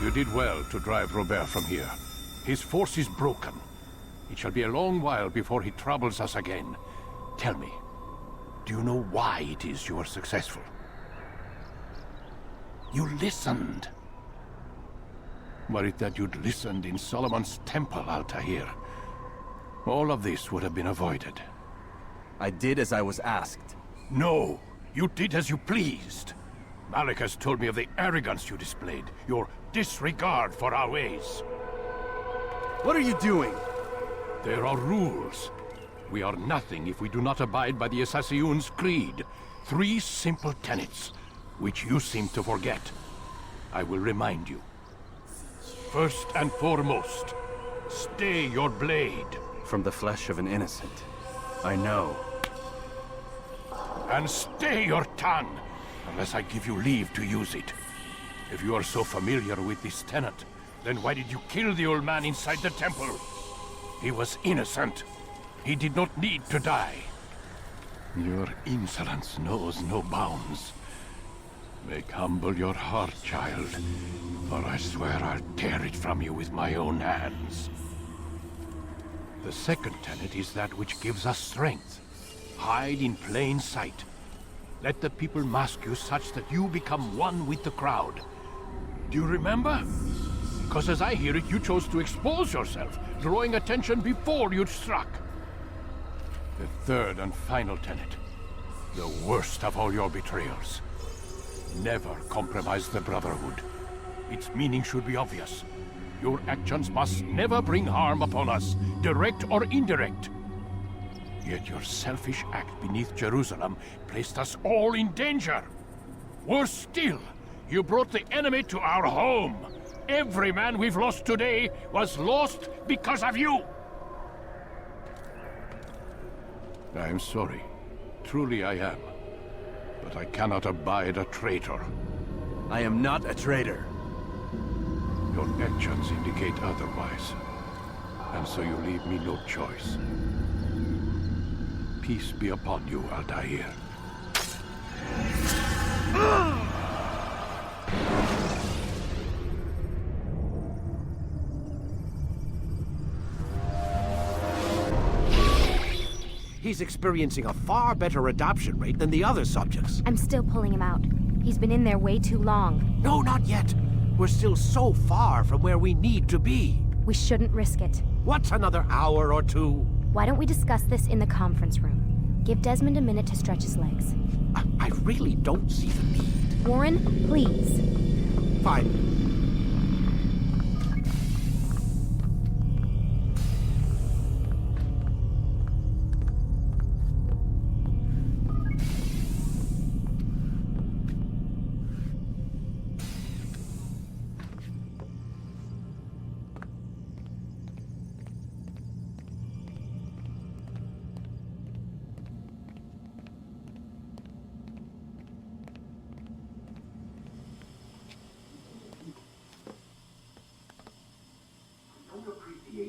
You did well to drive Robert from here. His force is broken. It shall be a long while before he troubles us again. Tell me, do you know why it is you are successful? You listened. Were it that you'd listened in Solomon's temple, Altair, all of this would have been avoided. I did as I was asked. No, you did as you pleased. Malik has told me of the arrogance you displayed, your disregard for our ways. What are you doing? There are rules. We are nothing if we do not abide by the Assassin's creed. 3 simple tenets, which you seem to forget. I will remind you. First and foremost, stay your blade. From the flesh of an innocent. I know. And stay your tongue, unless I give you leave to use it. If you are so familiar with this tenet, then why did you kill the old man inside the temple? He was innocent. He did not need to die. Your insolence knows no bounds. Make humble your heart, child, for I swear I'll tear it from you with my own hands. The second tenet is that which gives us strength. Hide in plain sight. Let the people mask you such that you become one with the crowd. Do you remember? Because as I hear it, you chose to expose yourself, drawing attention before you'd struck. The third and final tenet, the worst of all your betrayals. Never compromise the Brotherhood. Its meaning should be obvious. Your actions must never bring harm upon us, direct or indirect. Yet your selfish act beneath Jerusalem placed us all in danger. Worse still, you brought the enemy to our home. Every man we've lost today was lost because of you. I am sorry. Truly I am. But I cannot abide a traitor. I am not a traitor. Your actions indicate otherwise. And so you leave me no choice. Peace be upon you, Altair. He's experiencing a far better adoption rate than the other subjects. I'm still pulling him out. He's been in there way too long. No, not yet. We're still so far from where we need to be. We shouldn't risk it. What's another hour or two? Why don't we discuss this in the conference room? Give Desmond a minute to stretch his legs. I really don't see the need. Warren, please. Fine.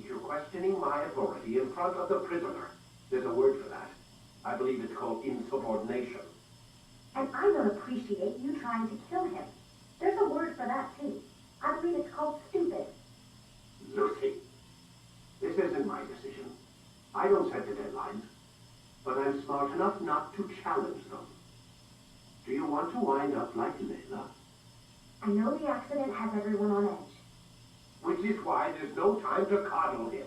You're questioning my authority in front of the prisoner. There's a word for that. I believe it's called insubordination. And I don't appreciate you trying to kill him. There's a word for that, too. I believe it's called stupid. Lucy, this isn't my decision. I don't set the deadlines. But I'm smart enough not to challenge them. Do you want to wind up like Layla? I know the accident has everyone on edge. Which is why there's no time to coddle him.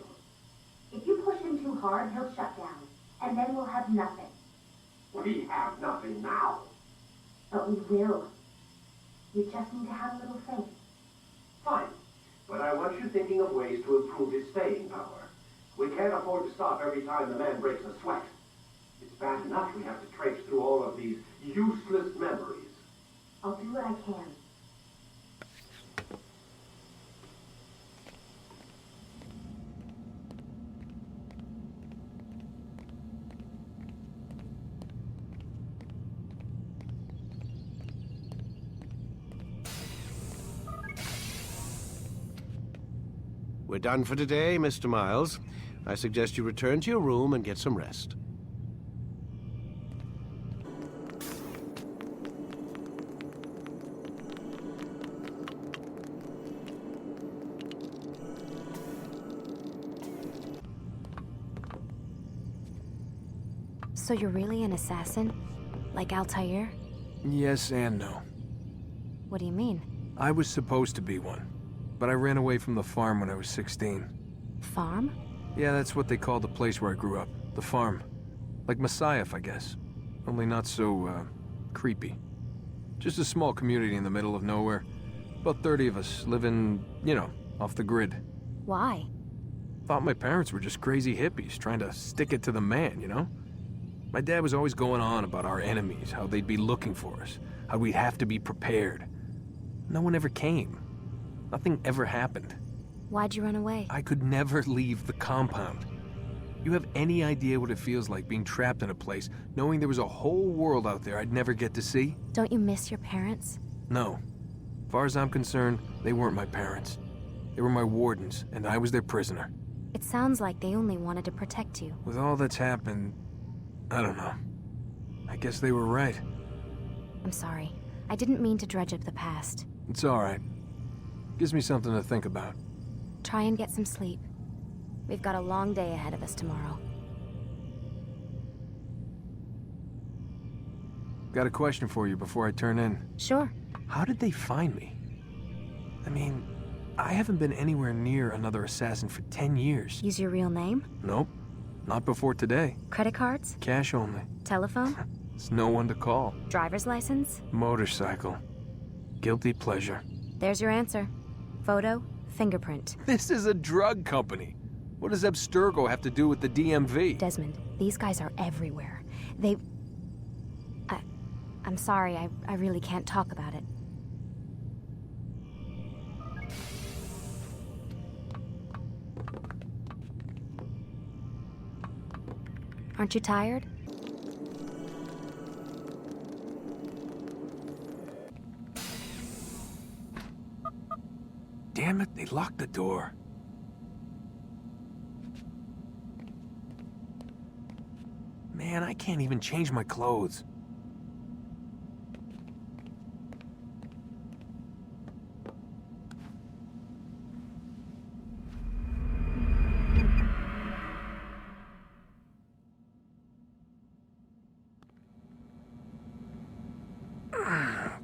If you push him too hard, he'll shut down. And then we'll have nothing. We have nothing now. But we will. You just need to have a little faith. Fine. But I want you thinking of ways to improve his staying power. We can't afford to stop every time the man breaks a sweat. It's bad enough we have to traipse through all of these useless memories. I'll do what I can. We're done for today, Mr. Miles. I suggest you return to your room and get some rest. So you're really an assassin? Like Altair? Yes and no. What do you mean? I was supposed to be one, but I ran away from the farm when I was 16. Farm? Yeah, that's what they called the place where I grew up. The farm. Like Messiah, I guess. Only not so, creepy. Just a small community in the middle of nowhere. About 30 of us living, you know, off the grid. Why? Thought my parents were just crazy hippies trying to stick it to the man, you know? My dad was always going on about our enemies, how they'd be looking for us, how we'd have to be prepared. No one ever came. Nothing ever happened. Why'd you run away? I could never leave the compound. You have any idea what it feels like being trapped in a place, knowing there was a whole world out there I'd never get to see? Don't you miss your parents? No. As far as I'm concerned, they weren't my parents. They were my wardens, and I was their prisoner. It sounds like they only wanted to protect you. With all that's happened, I don't know. I guess they were right. I'm sorry. I didn't mean to dredge up the past. It's all right. Gives me something to think about. Try and get some sleep. We've got a long day ahead of us tomorrow. Got a question for you before I turn in. Sure. How did they find me? I mean, I haven't been anywhere near another assassin for 10 years. Use your real name? Nope. Not before today. Credit cards? Cash only. Telephone? There's no one to call. Driver's license? Motorcycle. Guilty pleasure. There's your answer. Photo, fingerprint. This is a drug company. What does Abstergo have to do with the DMV? Desmond, these guys are everywhere. I'm sorry, I really can't talk about it. Aren't you tired? Damn it, they locked the door. Man, I can't even change my clothes.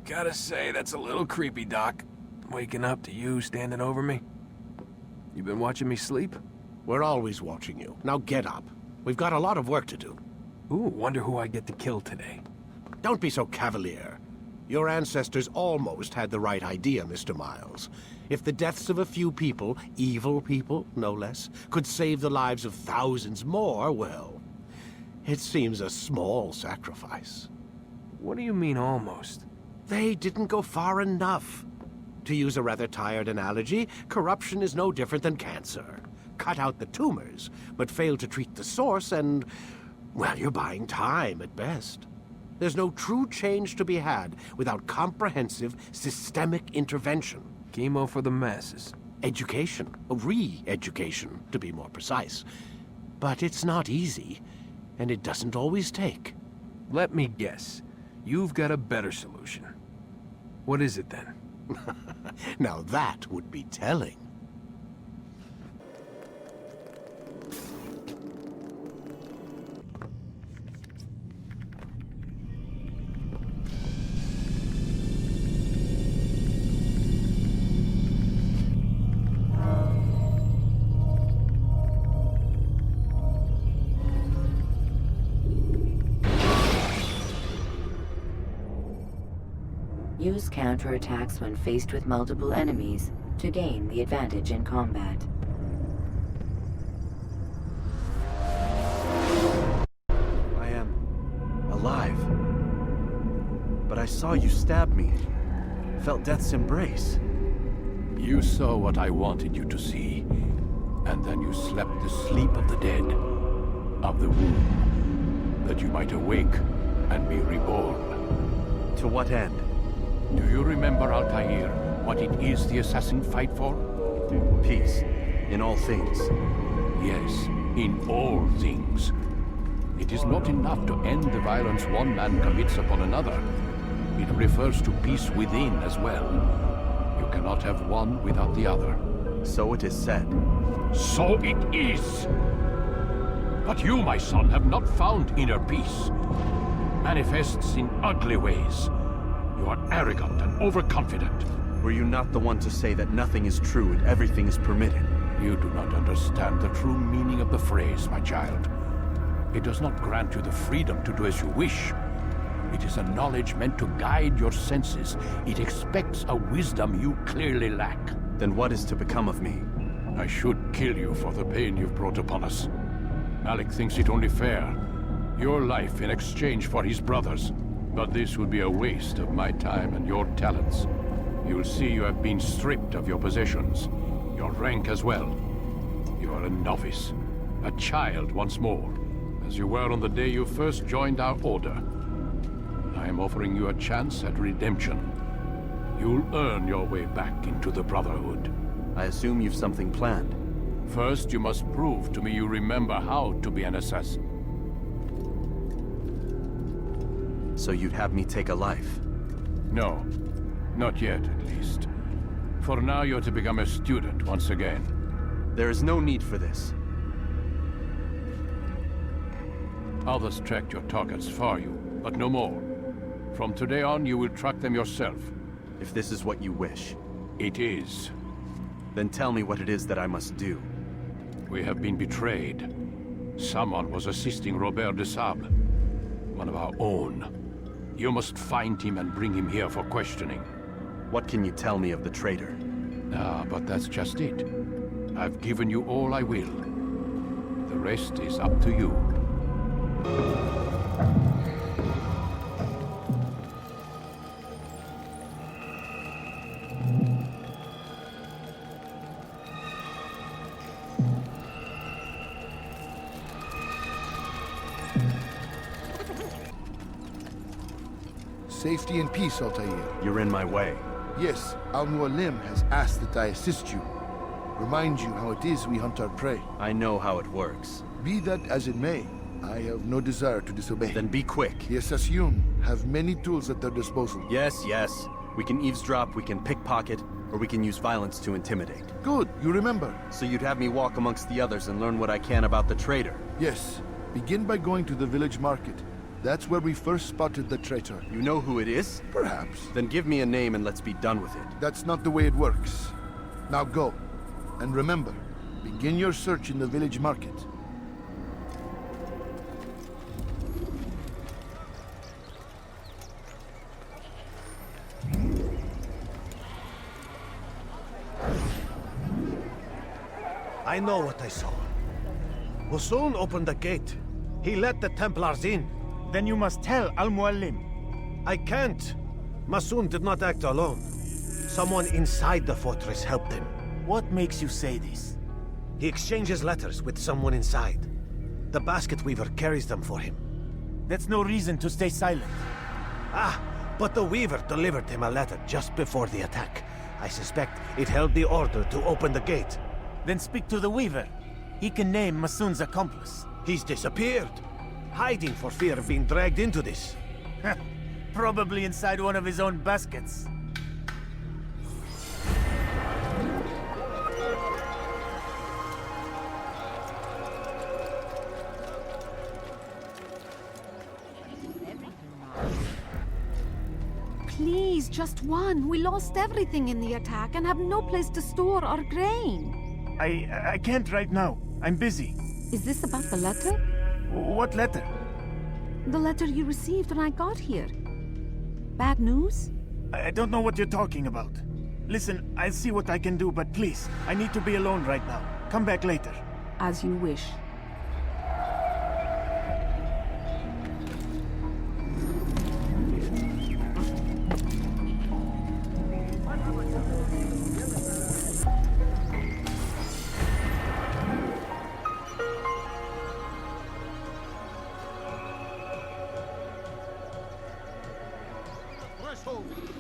Gotta say, that's a little creepy, Doc. Waking up to you standing over me. You been watching me sleep? We're always watching you. Now get up. We've got a lot of work to do. Ooh, wonder who I get to kill today. Don't be so cavalier. Your ancestors almost had the right idea, Mr. Miles. If the deaths of a few people, evil people, no less, could save the lives of thousands more, well, it seems a small sacrifice. What do you mean, almost? They didn't go far enough. To use a rather tired analogy, corruption is no different than cancer. Cut out the tumors, but fail to treat the source and, well, you're buying time at best. There's no true change to be had without comprehensive, systemic intervention. Chemo for the masses. Education, re-education, to be more precise. But it's not easy, and it doesn't always take. Let me guess. You've got a better solution. What is it then? Now that would be telling. Use counterattacks when faced with multiple enemies to gain the advantage in combat. I am alive. But I saw you stab me. Felt death's embrace. You saw what I wanted you to see, and then you slept the sleep of the dead, of the womb, that you might awake and be reborn. To what end? Do you remember, Altair, what it is the assassin fight for? Peace. In all things. Yes, in all things. It is not enough to end the violence one man commits upon another. It refers to peace within as well. You cannot have one without the other. So it is said. So it is! But you, my son, have not found inner peace. Manifests in ugly ways. You are arrogant and overconfident. Were you not the one to say that nothing is true and everything is permitted? You do not understand the true meaning of the phrase, my child. It does not grant you the freedom to do as you wish. It is a knowledge meant to guide your senses. It expects a wisdom you clearly lack. Then what is to become of me? I should kill you for the pain you've brought upon us. Malik thinks it only fair. Your life in exchange for his brother's. But this would be a waste of my time and your talents. You'll see you have been stripped of your possessions. Your rank as well. You are a novice. A child once more. As you were on the day you first joined our order. I am offering you a chance at redemption. You'll earn your way back into the Brotherhood. I assume you've something planned. First, you must prove to me you remember how to be an assassin. So you'd have me take a life? No. Not yet, at least. For now, you're to become a student once again. There is no need for this. Others tracked your targets for you, but no more. From today on, you will track them yourself. If this is what you wish. It is. Then tell me what it is that I must do. We have been betrayed. Someone was assisting Robert de Sable, one of our own. You must find him and bring him here for questioning. What can you tell me of the traitor? But that's just it. I've given you all I will. The rest is up to you. Safety and peace, Altair. You're in my way. Yes, Al-Mualim has asked that I assist you. Remind you how it is we hunt our prey. I know how it works. Be that as it may, I have no desire to disobey. Then be quick. The Assassin have many tools at their disposal. Yes. We can eavesdrop, we can pickpocket, or we can use violence to intimidate. Good, you remember. So you'd have me walk amongst the others and learn what I can about the traitor? Yes. Begin by going to the village market. That's where we first spotted the traitor. You know who it is? Perhaps. Then give me a name and let's be done with it. That's not the way it works. Now go. And remember, begin your search in the village market. I know what I saw. Hussein opened the gate. He let the Templars in. Then you must tell Al-Mualim. I can't. Masoon did not act alone. Someone inside the fortress helped him. What makes you say this? He exchanges letters with someone inside. The basket weaver carries them for him. That's no reason to stay silent. But the weaver delivered him a letter just before the attack. I suspect it held the order to open the gate. Then speak to the weaver. He can name Masoon's accomplice. He's disappeared. Hiding for fear of being dragged into this. Probably inside one of his own baskets. Please, just one. We lost everything in the attack and have no place to store our grain. I can't right now. I'm busy. Is this about the letter? What letter? The letter you received when I got here. Bad news? I don't know what you're talking about. Listen, I'll see what I can do, but please, I need to be alone right now. Come back later. As you wish.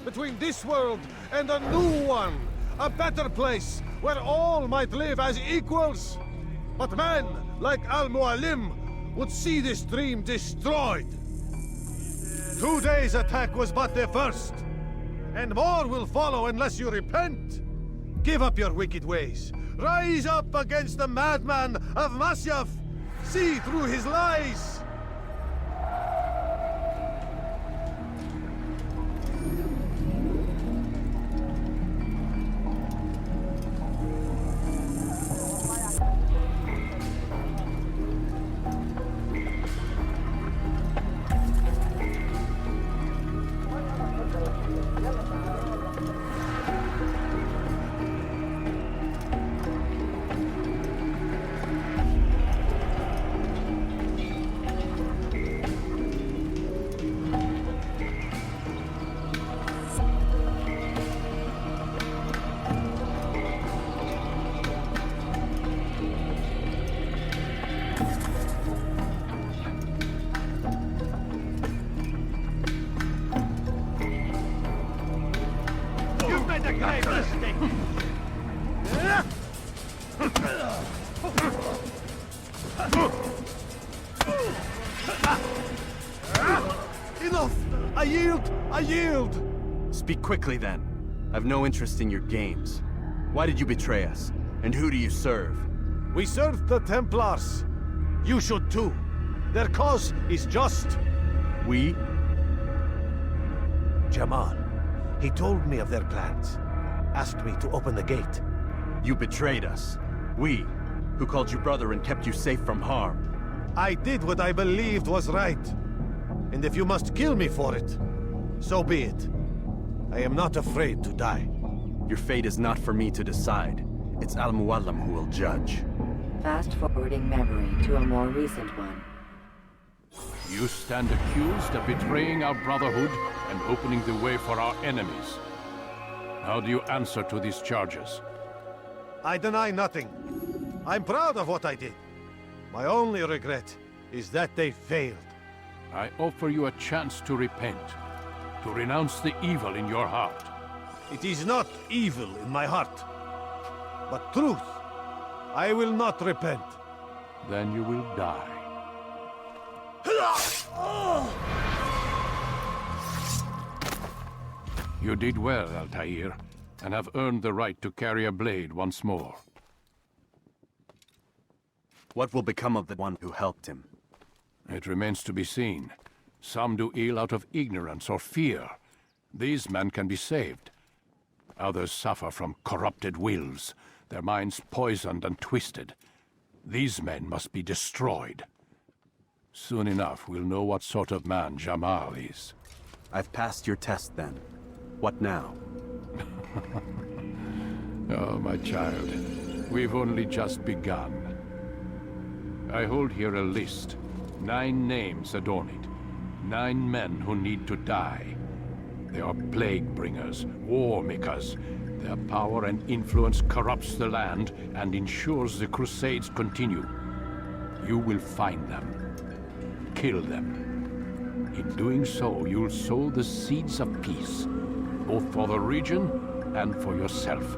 Between this world and a new one, a better place where all might live as equals. But men like Al-Mualim would see this dream destroyed. Today's attack was but the first, and more will follow unless you repent. Give up your wicked ways. Rise up against the madman of Masyaf. See through his lies! Enough! I yield! I yield! Speak quickly then. I've no interest in your games. Why did you betray us? And who do you serve? We serve the Templars. You should too. Their cause is just. We? Jamal. He told me of their plans. Asked me to open the gate. You betrayed us. We, who called you brother and kept you safe from harm. I did what I believed was right. And if you must kill me for it, so be it. I am not afraid to die. Your fate is not for me to decide. It's Al-Mualim who will judge. Fast-forwarding memory to a more recent one. You stand accused of betraying our brotherhood and opening the way for our enemies. How do you answer to these charges? I deny nothing. I'm proud of what I did. My only regret is that they failed. I offer you a chance to repent, to renounce the evil in your heart. It is not evil in my heart, but truth. I will not repent. Then you will die. You did well, Altair, and have earned the right to carry a blade once more. What will become of the one who helped him? It remains to be seen. Some do ill out of ignorance or fear. These men can be saved. Others suffer from corrupted wills, their minds poisoned and twisted. These men must be destroyed. Soon enough, we'll know what sort of man Jamal is. I've passed your test then. What now? Oh, my child. We've only just begun. I hold here a list. 9 names adorn it. 9 men who need to die. They are plague bringers, war makers. Their power and influence corrupts the land and ensures the Crusades continue. You will find them. Kill them. In doing so, you'll sow the seeds of peace, both for the region and for yourself.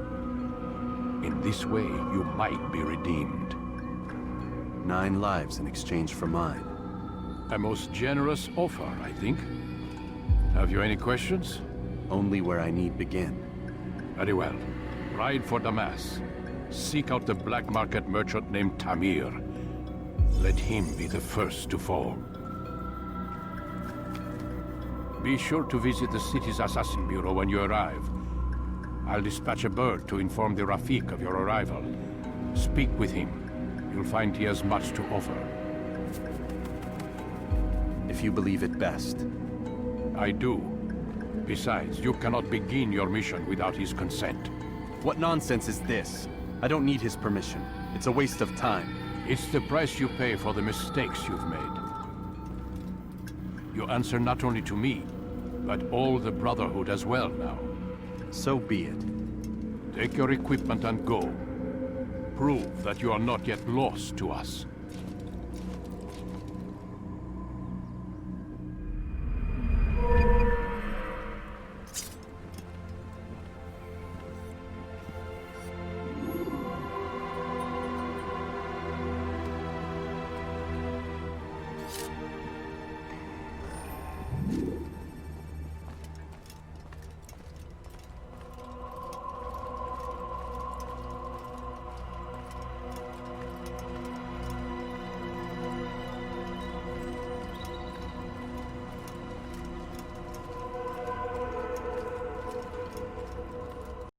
In this way, you might be redeemed. 9 lives in exchange for mine. A most generous offer, I think. Have you any questions? Only where I need begin. Very well. Ride for Damas. Seek out the black market merchant named Tamir. Let him be the first to fall. Be sure to visit the city's assassin bureau when you arrive. I'll dispatch a bird to inform the Rafik of your arrival. Speak with him. You'll find he has much to offer. If you believe it best. I do. Besides, you cannot begin your mission without his consent. What nonsense is this? I don't need his permission. It's a waste of time. It's the price you pay for the mistakes you've made. You answer not only to me, but all the Brotherhood as well now. So be it. Take your equipment and go. Prove that you are not yet lost to us.